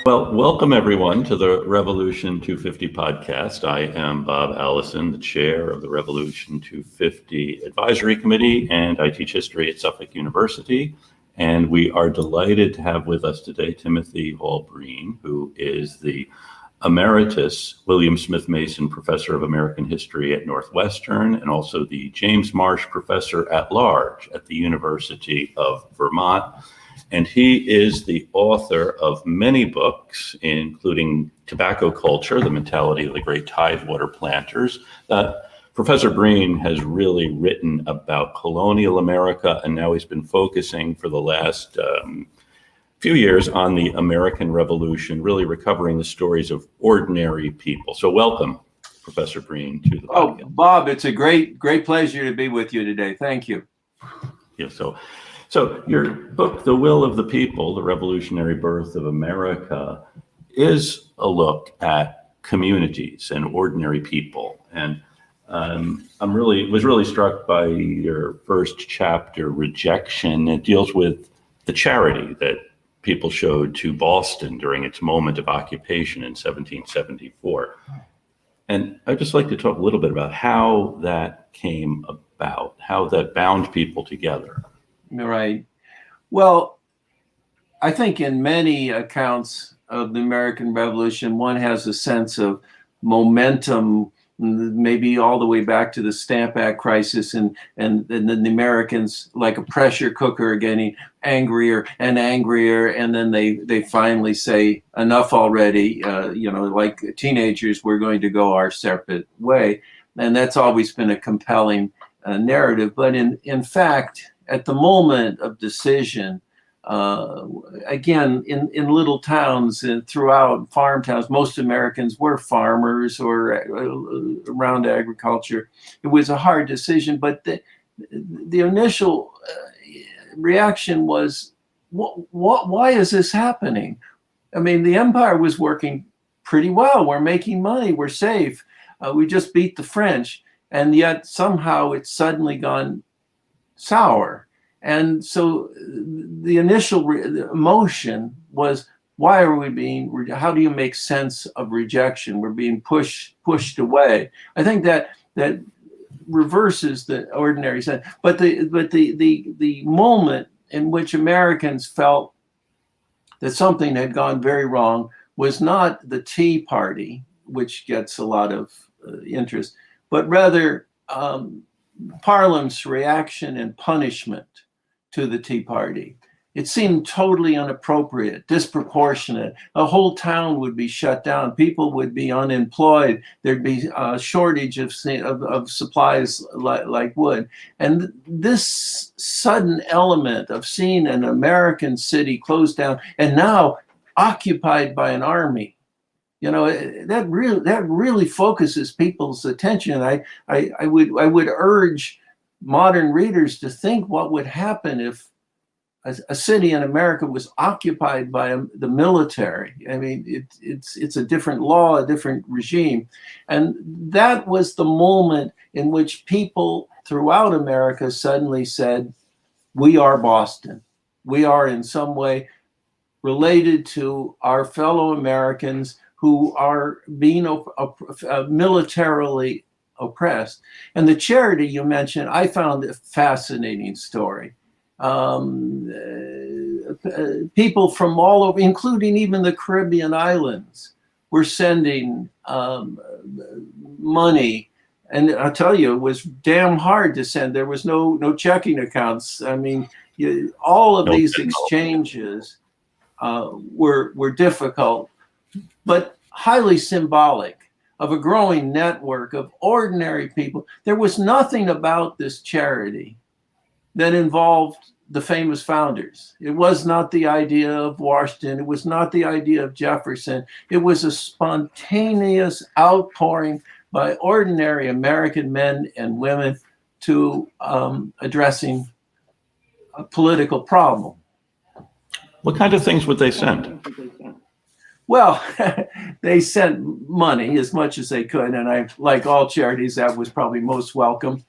Well, welcome everyone to the Revolution 250 podcast. I am Bob Allison, the chair of the Revolution 250 Advisory Committee, and I teach history at Suffolk University. And we are delighted to have with us today Timothy Hall Breen, who is the Emeritus William Smith Mason Professor of American History at Northwestern, and also the James Marsh Professor at Large at the University of Vermont. And he is the author of many books, including Tobacco Culture, The Mentality of the Great Tidewater Planters. Professor Breen has really written about colonial America, and now he's been focusing for the last few years on the American Revolution, really recovering the stories of ordinary people. So welcome, Professor Breen, to the podcast. Oh, Bob, it's a great pleasure to be with you today. Thank you. Yeah, So your book, The Will of the People, The Revolutionary Birth of America, is a look at communities and ordinary people. And was really struck by your first chapter, Rejection. It deals with the charity that people showed to Boston during its moment of occupation in 1774. And I'd just like to talk a little bit about how that came about, how that bound people together. Right. Well, I think in many accounts of the American Revolution, one has a sense of momentum, maybe all the way back to the Stamp Act crisis, and then the Americans, like a pressure cooker, are getting angrier and angrier, and then they finally say, enough already, like teenagers, we're going to go our separate way. And that's always been a compelling narrative. But in fact, at the moment of decision, again, in little towns and throughout farm towns, most Americans were farmers or around agriculture. It was a hard decision, but the initial reaction was, why is this happening? I mean, the empire was working pretty well. We're making money. We're safe. We just beat the French. And yet somehow it's suddenly gone sour. And so the initial emotion was, why are we how do you make sense of rejection? We're being pushed away. I think that reverses the ordinary sense. But the moment in which Americans felt that something had gone very wrong was not the Tea Party, which gets a lot of interest, but rather Parliament's reaction and punishment to the Tea Party. It seemed totally inappropriate, disproportionate. A whole town would be shut down. People would be unemployed. There'd be a shortage of supplies like wood. And this sudden element of seeing an American city closed down and now occupied by an army, that really focuses people's attention. I would urge modern readers to think what would happen if a city in America was occupied by the military. I mean, it's a different law, a different regime. And that was the moment in which people throughout America suddenly said, we are Boston. We are in some way related to our fellow Americans who are being militarily oppressed. And the charity you mentioned, I found a fascinating story. People from all over, including even the Caribbean islands, were sending money. And I'll tell you, it was damn hard to send. There was no checking accounts. I mean, all of these exchanges were difficult, but highly symbolic of a growing network of ordinary people. There was nothing about this charity that involved the famous founders. It was not the idea of Washington. It was not the idea of Jefferson. It was a spontaneous outpouring by ordinary American men and women to addressing a political problem. What kind of things would they send? Well, they sent money as much as they could, and like all charities, that was probably most welcome.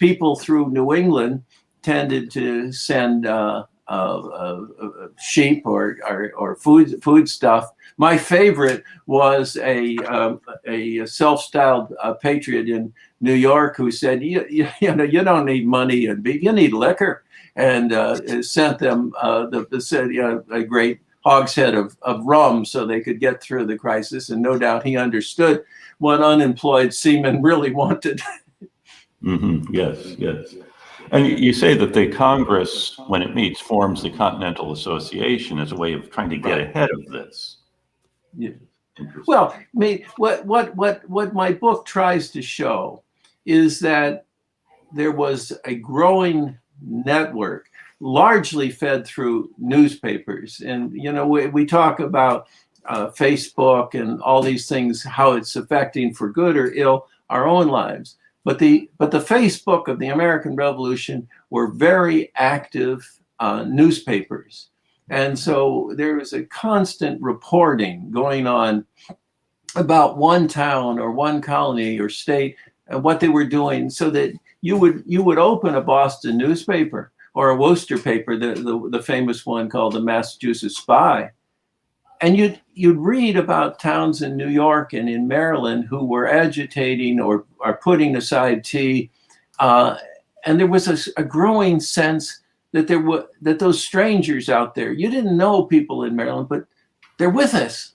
People through New England tended to send sheep or food stuff. My favorite was a self-styled patriot in New York who said, you know, you don't need money and beef, you need liquor, and sent them a great hogshead of rum so they could get through the crisis. And no doubt he understood what unemployed seamen really wanted. Mm-hmm. Yes, yes. And you say that the Congress, when it meets, forms the Continental Association as a way of trying to get ahead of this. Yeah. Well, I mean, what my book tries to show is that there was a growing network, largely fed through newspapers. And, you know, we talk about Facebook and all these things, how it's affecting for good or ill our own lives. But the Facebook of the American Revolution were very active newspapers. And so there was a constant reporting going on about one town or one colony or state and what they were doing, so that you would open a Boston newspaper or a Worcester paper, the famous one called the Massachusetts Spy, and you'd read about towns in New York and in Maryland who were agitating or are putting aside tea, and there was a growing sense that that those strangers out there, you didn't know people in Maryland, but they're with us.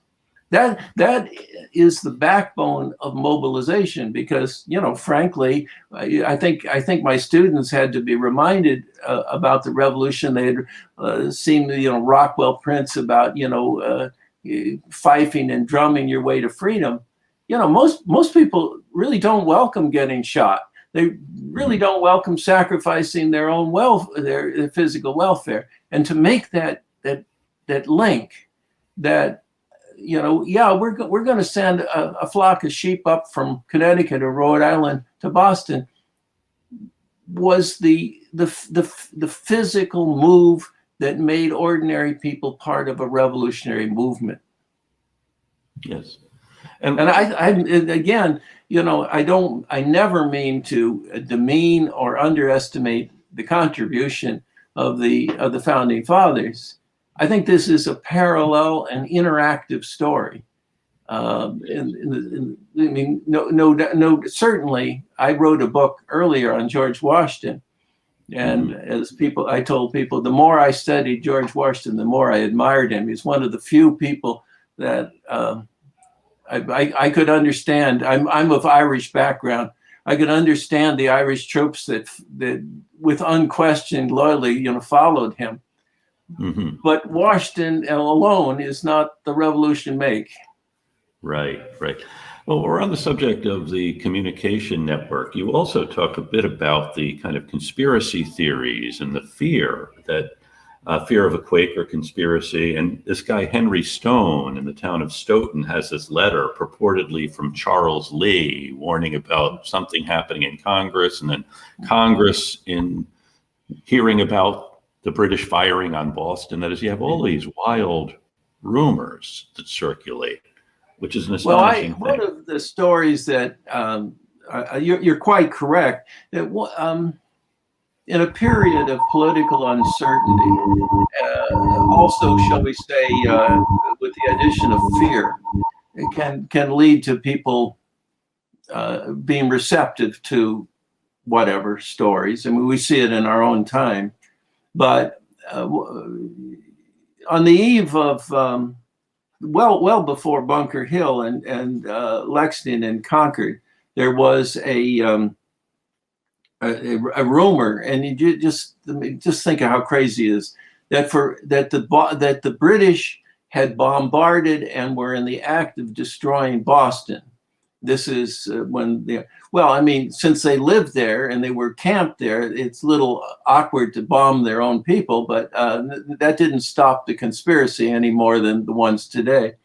That is the backbone of mobilization, because, you know, frankly, I think my students had to be reminded about the revolution. They had seen, you know, Rockwell prints about, you know, fifing and drumming your way to freedom. You know, most people really don't welcome getting shot. They really don't welcome sacrificing their own their physical welfare. And to make that link, that, you know, yeah, we're going to send a flock of sheep up from Connecticut or Rhode Island to Boston, was the physical move that made ordinary people part of a revolutionary movement. Yes, and I again, you know, I never mean to demean or underestimate the contribution of the founding fathers. I think this is a parallel and interactive story. I mean, no, certainly, I wrote a book earlier on George Washington, and I told people, the more I studied George Washington, the more I admired him. He's one of the few people that I could understand. I'm of Irish background. I could understand the Irish troops that with unquestioned loyalty, you know, followed him. Mm-hmm. But Washington alone is not the revolution make. Right, right. Well, we're on the subject of the communication network. You also talk a bit about the kind of conspiracy theories and the fear of a Quaker conspiracy. And this guy, Henry Stone, in the town of Stoughton, has this letter purportedly from Charles Lee warning about something happening in Congress, and then Congress, in hearing about the British firing on Boston. That is, you have all these wild rumors that circulate, which is an astonishing thing. One of the stories that you're quite correct, that in a period of political uncertainty, also, shall we say, with the addition of fear, it can lead to people being receptive to whatever stories. I mean, we see it in our own time. But on the eve of, well before Bunker Hill and Lexington and Concord, there was a rumor, and you just think of how crazy it is, that the British had bombarded and were in the act of destroying Boston. This is since they lived there and they were camped there, it's a little awkward to bomb their own people, but that didn't stop the conspiracy any more than the ones today.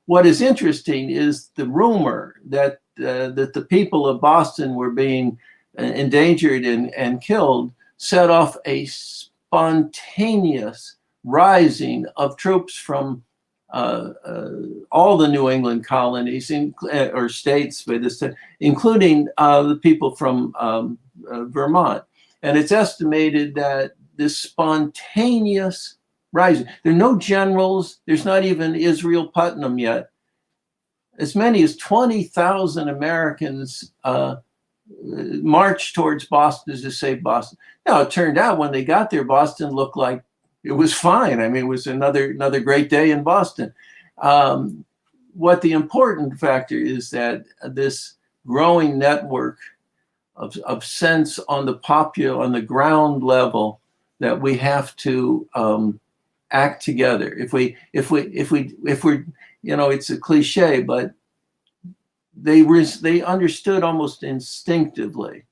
What is interesting is the rumor that the people of Boston were being endangered and killed set off a spontaneous rising of troops from all the New England colonies or states, including the people from Vermont. And it's estimated that this spontaneous rising. There are no generals. There's not even Israel Putnam yet. As many as 20,000 Americans marched towards Boston to save Boston. Now, it turned out when they got there, Boston looked like it was fine. I mean, it was another great day in Boston. What the important factor is that this growing network of sense on the ground level that we have to act together. If we're, it's a cliche, but they understood almost instinctively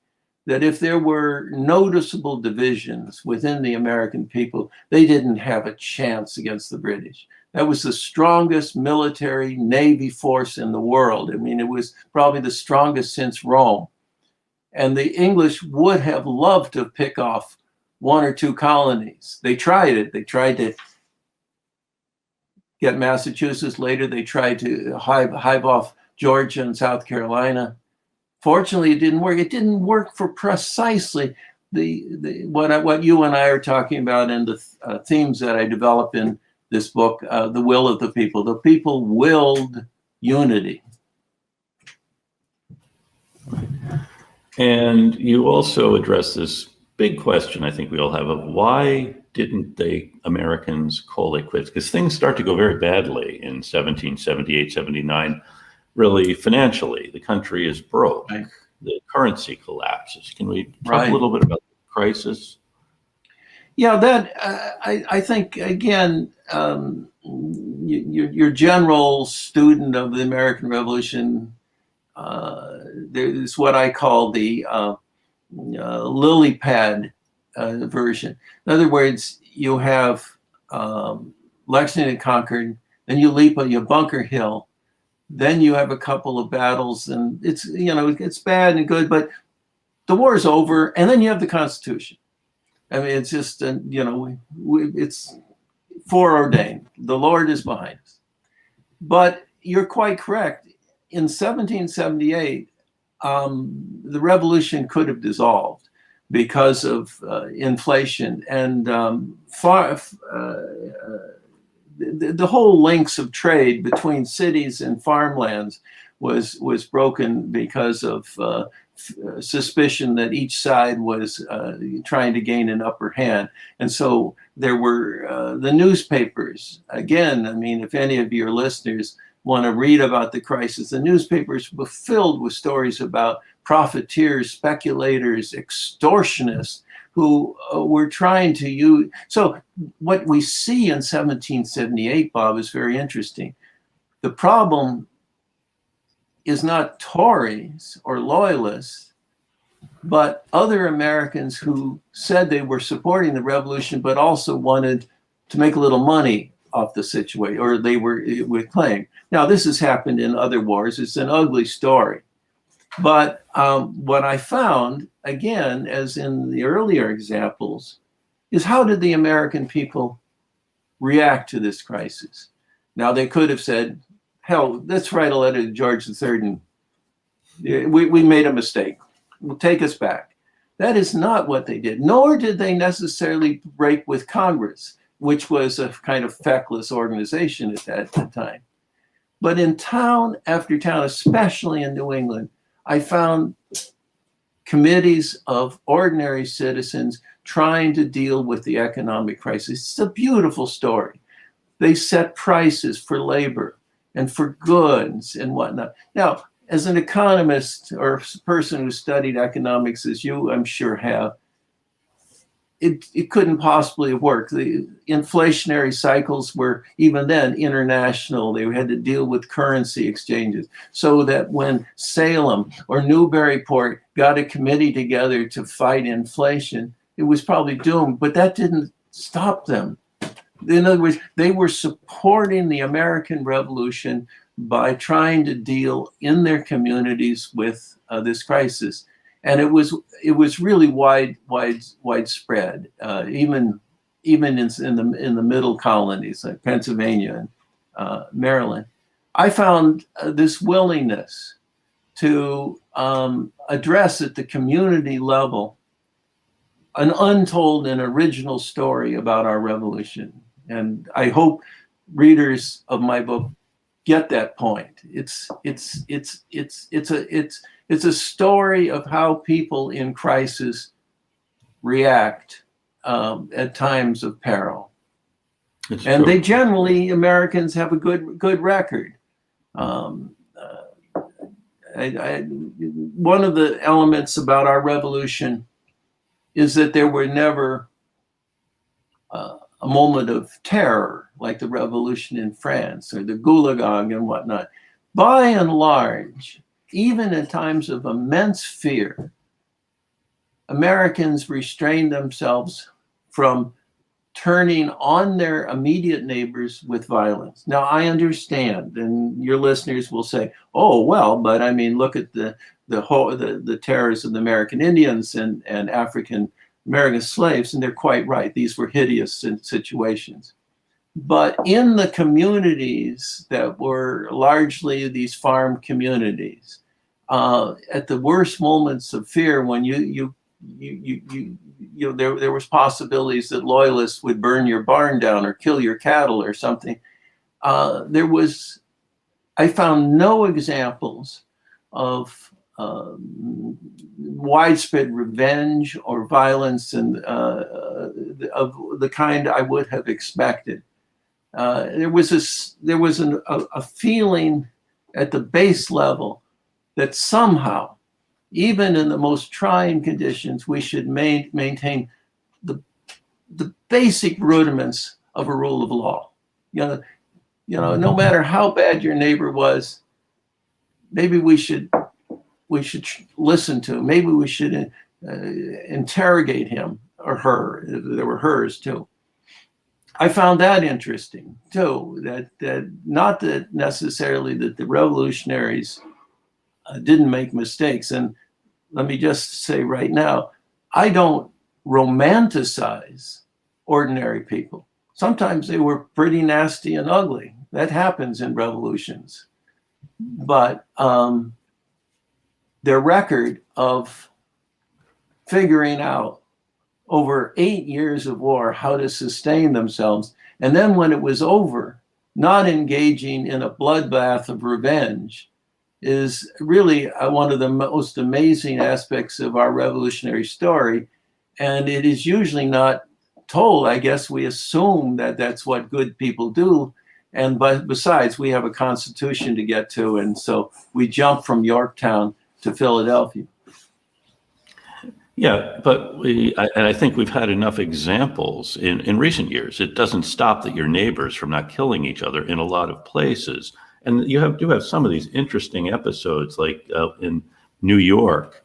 that if there were noticeable divisions within the American people, they didn't have a chance against the British. That was the strongest military Navy force in the world. I mean, it was probably the strongest since Rome. And the English would have loved to pick off one or two colonies. They tried it. They tried to get Massachusetts. Later, they tried to hive off Georgia and South Carolina. Fortunately, it didn't work. It didn't work for precisely what you and I are talking about and the themes that I develop in this book, The Will of the People. The people willed unity. And you also address this big question I think we all have of why didn't the Americans call it quits? Because things start to go very badly in 1778, 79. Really, financially, the country is broke. Right. The currency collapses. Can we talk a little bit about the crisis? Yeah, that I think, again, your general student of the American Revolution, there's what I call the lily pad version. In other words, you have Lexington and Concord, then you leap on your Bunker Hill, then you have a couple of battles, and it's bad and good, but the war is over, and then you have the Constitution. I mean, it's just it's foreordained. The Lord is behind us. But you're quite correct. In 1778, the revolution could have dissolved because of inflation and the whole links of trade between cities and farmlands was broken because of suspicion that each side was trying to gain an upper hand. And so there were the newspapers. Again, I mean, if any of your listeners want to read about the crisis, the newspapers were filled with stories about profiteers, speculators, extortionists who were trying to use. So what we see in 1778, Bob, is very interesting. The problem is not Tories or loyalists, but other Americans who said they were supporting the revolution, but also wanted to make a little money off the situation, or they would claim. Now, this has happened in other wars. It's an ugly story. But what I found, again, as in the earlier examples, is how did the American people react to this crisis? Now, they could have said, hell, let's write a letter to George III. And we made a mistake. We'll take us back. That is not what they did, nor did they necessarily break with Congress, which was a kind of feckless organization at that time. But in town after town, especially in New England, I found committees of ordinary citizens trying to deal with the economic crisis. It's a beautiful story. They set prices for labor and for goods and whatnot. Now, as an economist or a person who studied economics, as you, I'm sure, have, it couldn't possibly work. The inflationary cycles were even then international. They had to deal with currency exchanges, so that when Salem or Newburyport got a committee together to fight inflation, it was probably doomed, but that didn't stop them. In other words, they were supporting the American Revolution by trying to deal in their communities with this crisis. And it was really widespread, even in the middle colonies like Pennsylvania and Maryland. I found this willingness to address at the community level an untold and original story about our revolution. And I hope readers of my book get that point. It's a story of how people in crisis react at times of peril. It's And true. they generally, Americans have a good record. One of the elements about our revolution is that there were never a moment of terror like the revolution in France or the Gulag and whatnot. By and large, even in times of immense fear, Americans restrained themselves from turning on their immediate neighbors with violence. Now, I understand, and your listeners will say, "Oh, well, but I mean, look at the terrors of the American Indians and African American slaves," and they're quite right. These were hideous situations. But in the communities that were largely these farm communities, at the worst moments of fear, when there was possibilities that loyalists would burn your barn down or kill your cattle or something. I found no examples of widespread revenge or violence and of the kind I would have expected. There was a feeling at the base level that somehow, even in the most trying conditions, we should maintain the basic rudiments of a rule of law. No matter how bad your neighbor was, maybe we should listen to him. Maybe we should interrogate him or her. There were hers too. I found that interesting too. That not that necessarily that the revolutionaries didn't make mistakes. And let me just say right now, I don't romanticize ordinary people. Sometimes they were pretty nasty and ugly. That happens in revolutions. But their record of figuring out over 8 years of war how to sustain themselves, and then when it was over, not engaging in a bloodbath of revenge, is really one of the most amazing aspects of our revolutionary story. And it is usually not told. I guess we assume that that's what good people do. But besides, we have a constitution to get to. And so we jump from Yorktown to Philadelphia. Yeah, but I think we've had enough examples in recent years. It doesn't stop that your neighbors from not killing each other in a lot of places. And you do have some of these interesting episodes, like in New York,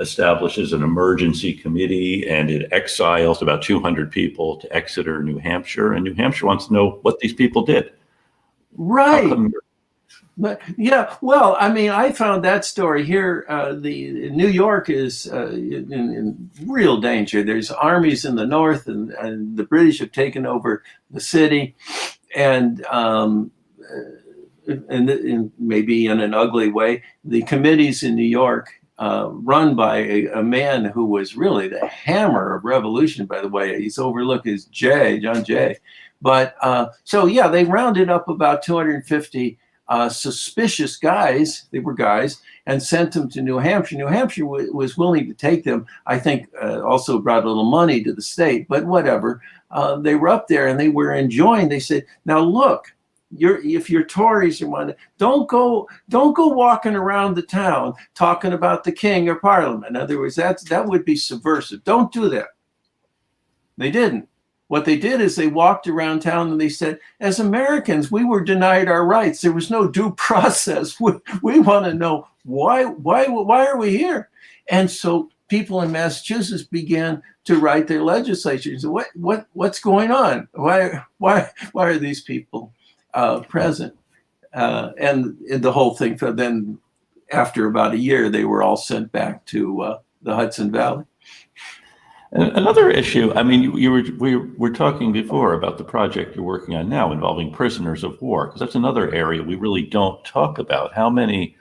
establishes an emergency committee and it exiles about 200 people to Exeter, New Hampshire. And New Hampshire wants to know what these people did. Right. But yeah, well, I mean, I found that story here. The New York is in real danger. There's armies in the north, and the British have taken over the city, and maybe in an ugly way, the committees in New York, run by a man who was really the hammer of revolution. By the way, he's overlooked as John Jay. But so yeah, they rounded up about 250. Suspicious guys, they were guys, and sent them to New Hampshire. New Hampshire was willing to take them. I think also brought a little money to the state, but whatever. They were up there and they were enjoying. They said, "Now look, if you're Tories or one, don't go walking around the town talking about the king or Parliament. In other words, that would be subversive. Don't do that." They didn't. What they did is they walked around town and they said, as Americans, we were denied our rights. There was no due process. We want to know why are we here? And so people in Massachusetts began to write their legislatures. What's going on? Why are these people present? And the whole thing. Then after about a year, they were all sent back to the Hudson Valley. Another issue, I mean, we were talking before about the project you're working on now involving prisoners of war, because that's another area we really don't talk about. How many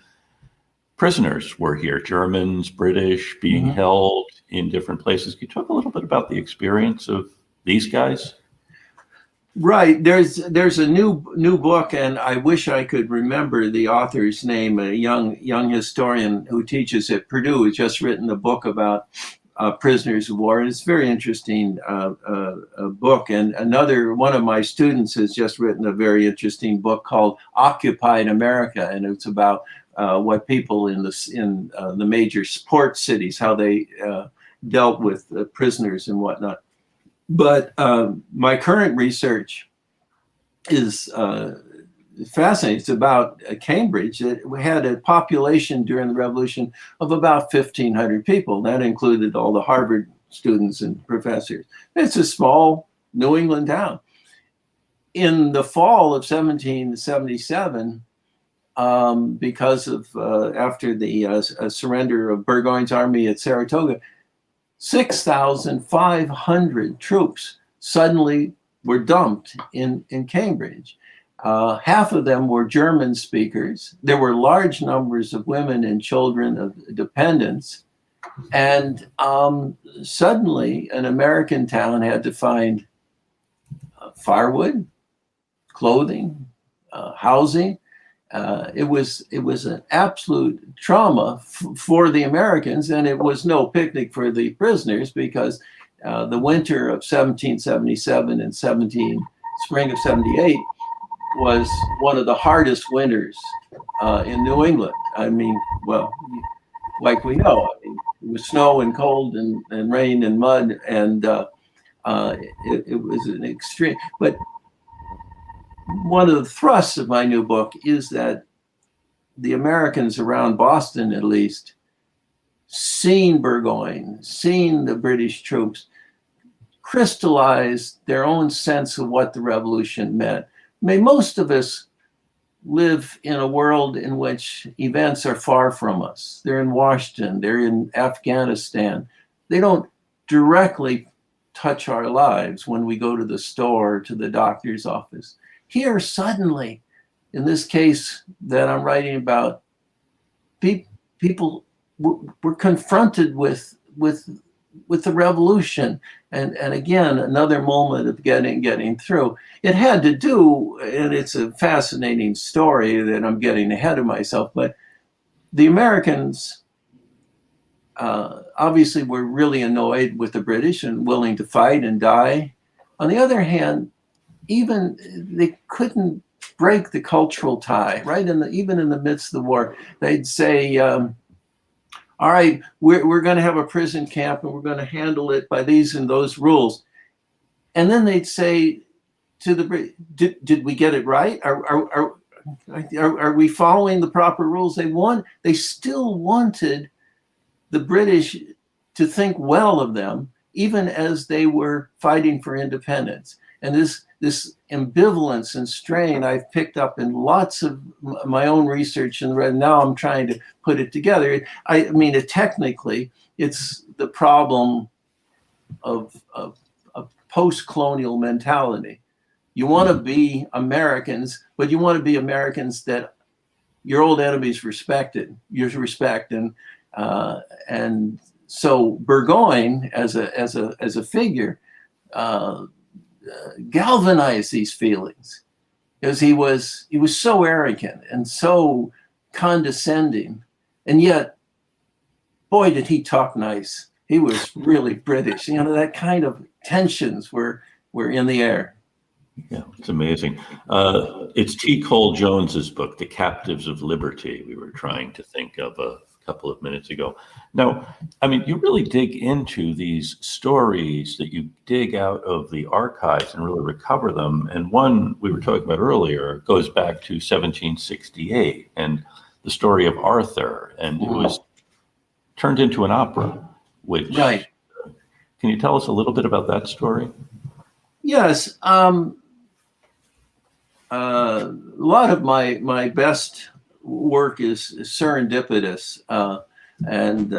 prisoners were here, Germans, British, being held in different places. Can you talk a little bit about the experience of these guys? Right. There's a new book, and I wish I could remember the author's name. A young historian who teaches at Purdue has just written a book about prisoners of war, and it's a very interesting book. And another one of my students has just written a very interesting book called Occupied America, and it's about what people in the major port cities, how they dealt with prisoners and whatnot. But my current research is fascinating. It's about Cambridge. We had a population during the Revolution of about 1,500 people. That included all the Harvard students and professors. It's a small New England town. In the fall of 1777, because of after the surrender of Burgoyne's army at Saratoga, 6,500 troops suddenly were dumped in Cambridge. Half of them were German speakers. There were large numbers of women and children of dependents. And suddenly an American town had to find firewood, clothing, housing. It was an absolute trauma for the Americans, and it was no picnic for the prisoners, because the winter of 1777 and spring of 78 was one of the hardest winters in New England. I mean, well, like we know, I mean, it was snow and cold and rain and mud, and it was an extreme. But one of the thrusts of my new book is that the Americans around Boston, at least, seen Burgoyne, seen the British troops, crystallized their own sense of what the revolution meant. I mean, most of us live in a world in which events are far from us. They're in Washington, they're in Afghanistan. They don't directly touch our lives when we go to the store, to the doctor's office. Here, suddenly, in this case that I'm writing about, people were confronted with the revolution, and again, another moment of getting through. It had to do, and it's a fascinating story that I'm getting ahead of myself, but the Americans obviously were really annoyed with the British and willing to fight and die. On the other hand, even they couldn't break the cultural tie, right? Even in the midst of the war, they'd say, all right, we're going to have a prison camp and we're going to handle it by these and those rules. And then they'd say to the British, did we get it right? Are we following the proper rules? They still wanted the British to think well of them, even as they were fighting for independence. And this ambivalence and strain I've picked up in lots of my own research, and now I'm trying to put it together. I mean, technically, it's the problem of post-colonial mentality. You want to be Americans, but you want to be Americans that your old enemies respected, you respect, and so Burgoyne as a figure galvanized these feelings, because he was so arrogant and so condescending, and yet, boy, did he talk nice. He was really British. You know, that kind of tensions were in the air. Yeah, it's amazing. It's T. Cole Jones's book, The Captives of Liberty, we were trying to think of a couple of minutes ago. Now, I mean, you really dig into these stories that you dig out of the archives and really recover them. And one we were talking about earlier goes back to 1768 and the story of Arthur, and it was turned into an opera, which, right. Can you tell us a little bit about that story? Yes. A lot of my best work is serendipitous, and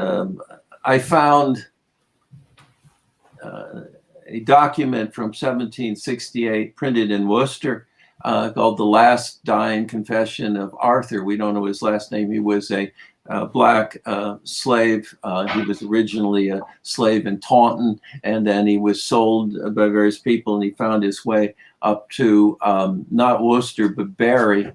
I found a document from 1768 printed in Worcester called The Last Dying Confession of Arthur. We don't know his last name. He was a black slave. He was originally a slave in Taunton, and then he was sold by various people, and he found his way up to not Worcester, but Barry,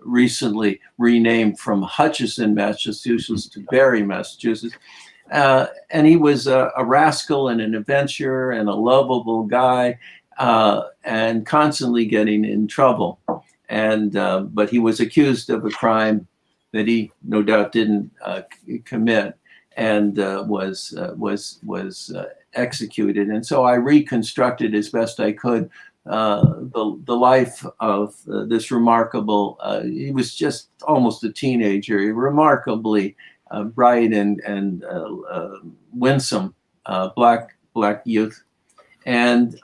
recently renamed from Hutchinson, Massachusetts to Barry, Massachusetts. And he was a rascal and an adventurer and a lovable guy, and constantly getting in trouble. And but he was accused of a crime that he no doubt didn't commit, and was executed. And so I reconstructed as best I could the life of this remarkable. He was just almost a teenager, remarkably bright and winsome black youth. And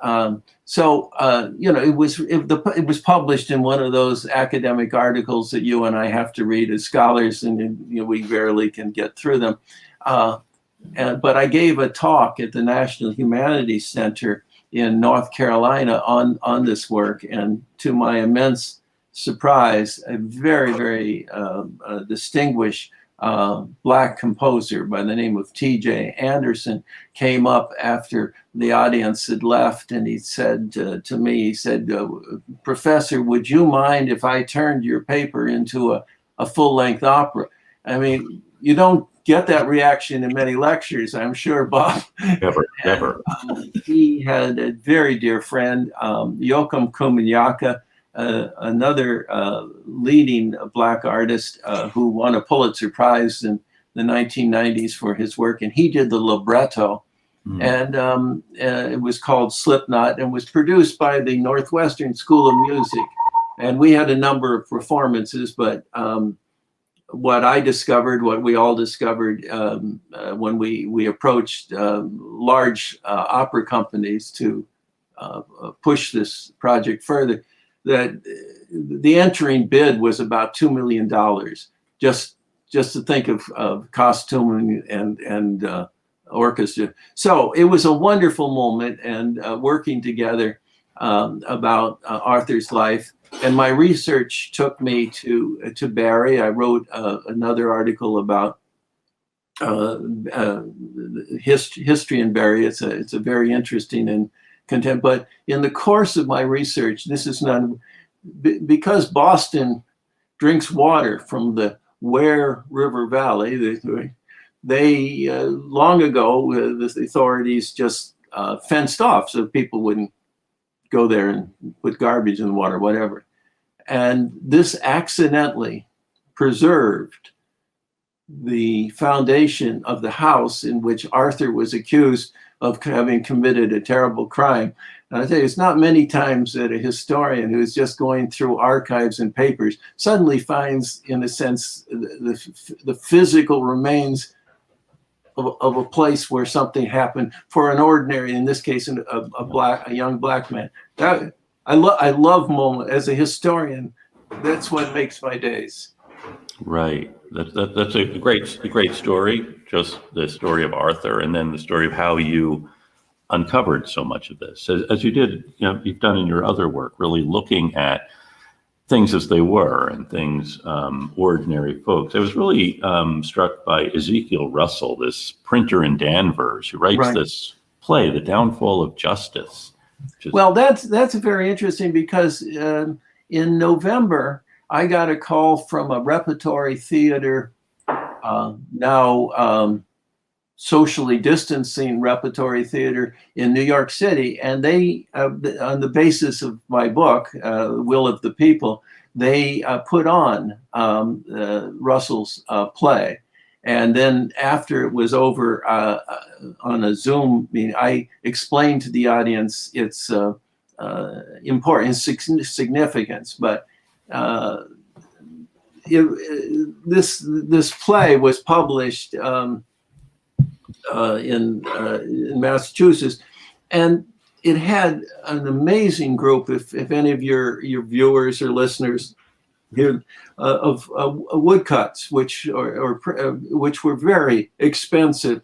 so it was published in one of those academic articles that you and I have to read as scholars, and we rarely can get through them. But I gave a talk at the National Humanities Center in North Carolina on this work, and to my immense surprise, a very, very distinguished black composer by the name of TJ Anderson came up after the audience had left, and he said to me, he said, "Professor, would you mind if I turned your paper into a full-length opera?" I mean, you don't get that reaction in many lectures, I'm sure, Bob. Never. He had a very dear friend, Yusef Komunyakaa, another leading black artist who won a Pulitzer Prize in the 1990s for his work, and he did the libretto. And it was called Slipknot, and was produced by the Northwestern School of Music. And we had a number of performances, but what I discovered, what we all discovered when we approached large opera companies to push this project further, that the entering bid was about $2 million, just to think of costuming and orchestra. So it was a wonderful moment, and working together about Arthur's life. And my research took me to Barry. I wrote another article about history in Barry. It's a very interesting and content. But in the course of my research, this is not because Boston drinks water from the Ware River Valley. They long ago, the authorities just fenced off so people wouldn't go there and put garbage in the water, whatever. And this accidentally preserved the foundation of the house in which Arthur was accused of having committed a terrible crime. And I tell you, it's not many times that a historian who's just going through archives and papers suddenly finds, in a sense, the physical remains of a place where something happened for an ordinary, in this case, a young black man. I love moment as a historian. That's what makes my days. Right. That's a great story. Just the story of Arthur, and then the story of how you uncovered so much of this, as you did. You've done in your other work, really looking at things as they were, and things ordinary folks. I was really struck by Ezekiel Russell, this printer in Danvers, who writes this play, The Downfall of Justice. Well, that's very interesting, because in November I got a call from a repertory theater, now socially distancing repertory theater in New York City, and they, on the basis of my book, Will of the People, they put on Russell's play. And then after it was over on a Zoom meeting, I explained to the audience its importance, significance. But this play was published in Massachusetts, and it had an amazing group. If any of your viewers or listeners here, of woodcuts, which were very expensive,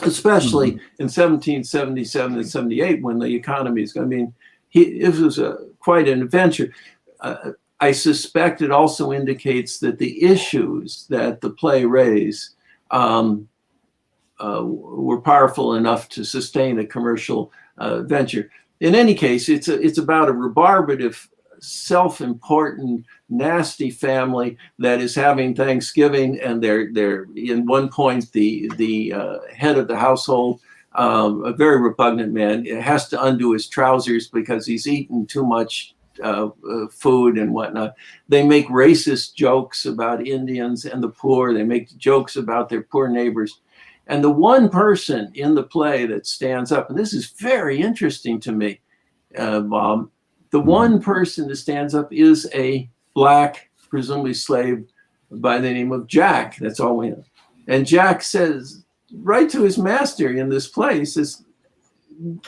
especially in 1777 and 78, when the economy is. I mean, it was quite an adventure. I suspect it also indicates that the issues that the play raised were powerful enough to sustain a commercial venture. In any case, it's about a rebarbative, self-important, nasty family that is having Thanksgiving, and they're in one point the head of the household, a very repugnant man, has to undo his trousers because he's eaten too much food and whatnot. They make racist jokes about Indians and the poor. They make jokes about their poor neighbors. And the one person in the play that stands up, and this is very interesting to me, Bob, the one person that stands up is a black, presumably slave, by the name of Jack. That's all we know. And Jack says, right to his master in this play, he says,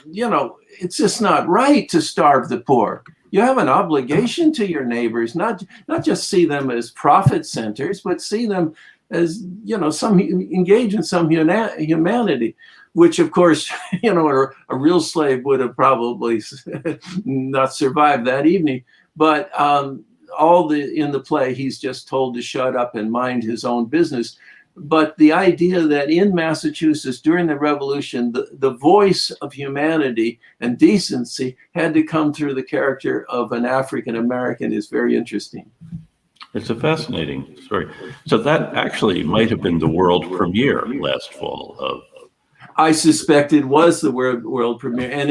you know, it's just not right to starve the poor. You have an obligation to your neighbors, not just see them as profit centers, but see them as, you know, engage in some humanity, which of course, you know, a real slave would have probably not survived that evening. But in the play, he's just told to shut up and mind his own business. But the idea that in Massachusetts during the Revolution, the voice of humanity and decency had to come through the character of an African American is very interesting. It's a fascinating story. So that actually might have been the world premiere last fall of. I suspect it was the world premiere, and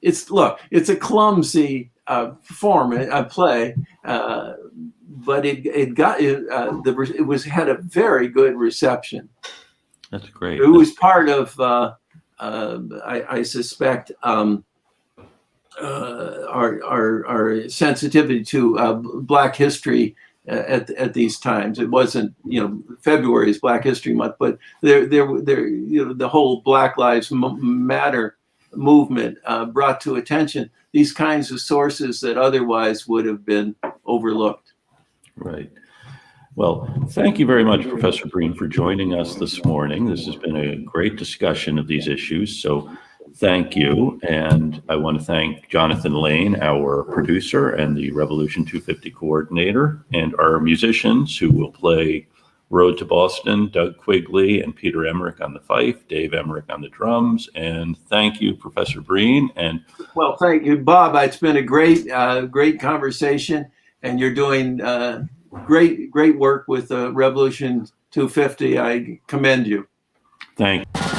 it's a clumsy play, but it had a very good reception. That's great. It was part of I suspect our sensitivity to Black history at these times. It wasn't, you know, February is Black History Month, but there, you know, the whole Black Lives Matter movement brought to attention these kinds of sources that otherwise would have been overlooked. Right. Well, thank you very much, Professor Breen, for joining us this morning. This has been a great discussion of these issues. So thank you. And I want to thank Jonathan Lane, our producer and the Revolution 250 coordinator, and our musicians who will play Road to Boston, Doug Quigley and Peter Emmerich on the fife, Dave Emmerich on the drums. And thank you, Professor Breen. And well, thank you, Bob. It's been a great conversation, and you're doing great work with Revolution 250. I commend you. Thank you.